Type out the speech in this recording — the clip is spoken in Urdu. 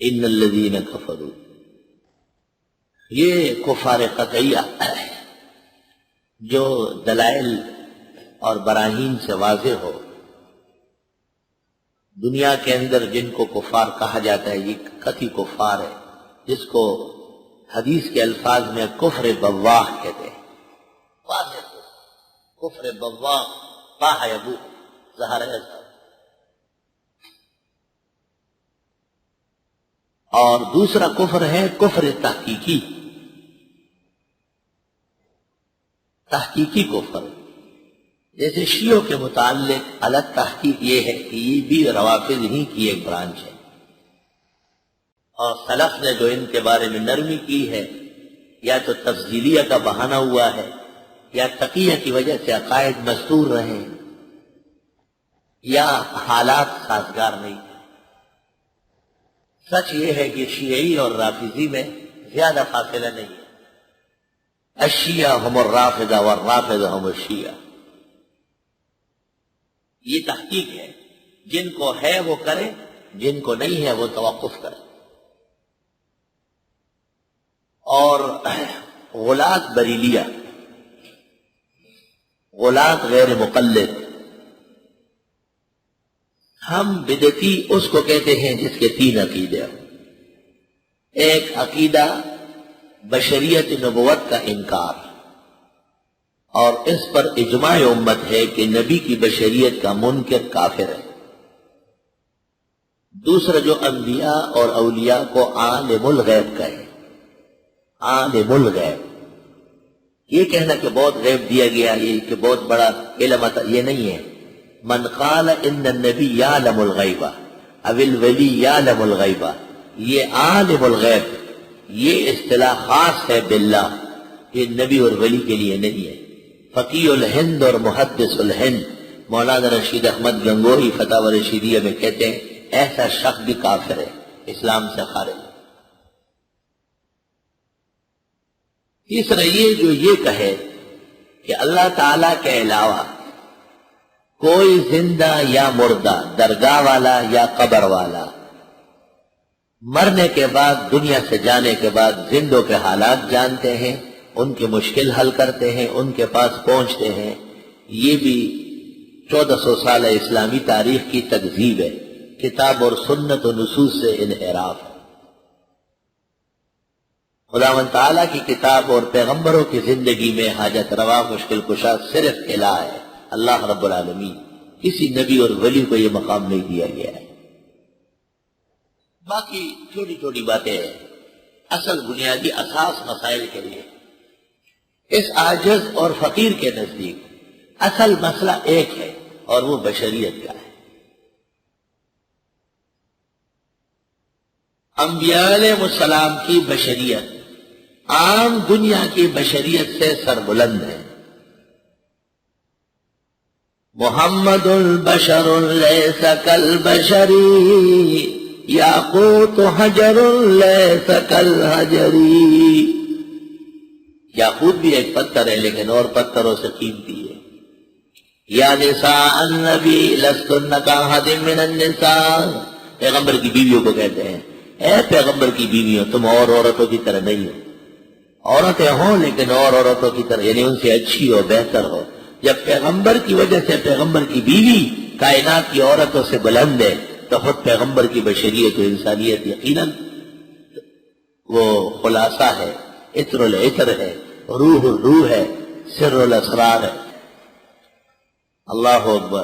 ان الذین کفروا، یہ کفار قطعیہ جو دلائل اور براہین سے واضح ہو، دنیا کے اندر جن کو کفار کہا جاتا ہے یہ قطعی کفار ہے، جس کو حدیث کے الفاظ میں کفر بواح کہتے ہیں۔ واضح کفر بواح باہ یبو ظہر ہے۔ اور دوسرا کفر ہے کفر تحقیقی، تحقیقی کفر، جیسے شیعوں کے متعلق الگ تحقیق یہ ہے کہ یہ بھی روافض ہی کی ایک برانچ ہے، اور سلف نے جو ان کے بارے میں نرمی کی ہے یا تو تفضیلیہ کا بہانہ ہوا ہے یا تقیہ کی وجہ سے عقائد مستور رہے یا حالات سازگار نہیں۔ سچ یہ ہے کہ شیعی اور رافضی میں زیادہ فاصلہ نہیں ہے۔ الشیعہ ہم الرافضہ والرافضہ ہم الشیعہ، یہ تحقیق ہے، جن کو ہے وہ کرے، جن کو نہیں ہے وہ توقف کرے۔ اور غلاة بریلیہ، غلاة غیر مقلد، ہم بدعتی اس کو کہتے ہیں جس کے تین عقیدے ہیں۔ ایک عقیدہ بشریت نبوت کا انکار، اور اس پر اجماع امت ہے کہ نبی کی بشریت کا منکر کافر ہے۔ دوسرا جو انبیاء اور اولیاء کو عالم الغیب کہے، عالم الغیب، یہ کہنا کہ بہت غیب دیا گیا، یہ کہ بہت بڑا علم عطا، یہ نہیں ہے۔ من قال ان النبی یعلم الغیب او الولی یعلم الغیب، یہ عالم الغیب، یہ اصطلاح خاص ہے باللہ، یہ نبی اور ولی کے لیے نہیں ہے۔ فقیہ الہند اور محدث الہند مولانا رشید احمد گنگوہی فتاوی رشیدیہ میں کہتے ہیں ایسا شخص بھی کافر ہے، اسلام سے خارج۔ تیسرا یہ جو یہ کہے کہ اللہ تعالی کے علاوہ کوئی زندہ یا مردہ، درگاہ والا یا قبر والا، مرنے کے بعد، دنیا سے جانے کے بعد زندوں کے حالات جانتے ہیں، ان کی مشکل حل کرتے ہیں، ان کے پاس پہنچتے ہیں، یہ بھی 1400 سال اسلامی تاریخ کی تکذیب ہے، کتاب اور سنت و نصوص سے انحراف ہے۔ خداوند تعالیٰ کی کتاب اور پیغمبروں کی زندگی میں حاجت روا، مشکل کشا صرف الہ ہے، اللہ رب العالمین، کسی نبی اور ولی کو یہ مقام نہیں دیا گیا ہے۔ باقی چھوٹی چھوٹی باتیں ہیں، اصل بنیادی اساس مسائل کے لیے اس عاجز اور فقیر کے نزدیک اصل مسئلہ ایک ہے، اور وہ بشریت کا ہے۔ انبیاء علیہ السلام کی بشریت عام دنیا کی بشریت سے سربلند ہے۔ محمد البشر لیس کالبشری یاقوت حجر لیس کالحجری، یاقوت بھی ایک پتھر ہے لیکن اور پتھروں سے قیمتی ہے۔ یا نساء النبی لستن کاحد من النساء، پیغمبر کی بیویوں کو کہتے ہیں اے پیغمبر کی بیویوں تم اور عورتوں کی طرح نہیں ہو، عورتیں ہوں لیکن اور عورتوں کی طرح، یعنی ان سے اچھی ہو، بہتر ہو۔ جب پیغمبر کی وجہ سے پیغمبر کی بیوی کائنات کی عورتوں سے بلند ہے تو خود پیغمبر کی بشریت و انسانیت یقیناً وہ خلاصہ ہے، عطر العطر ہے، روح الروح ہے، سر الاسرار ہے۔ اللہ اکبر۔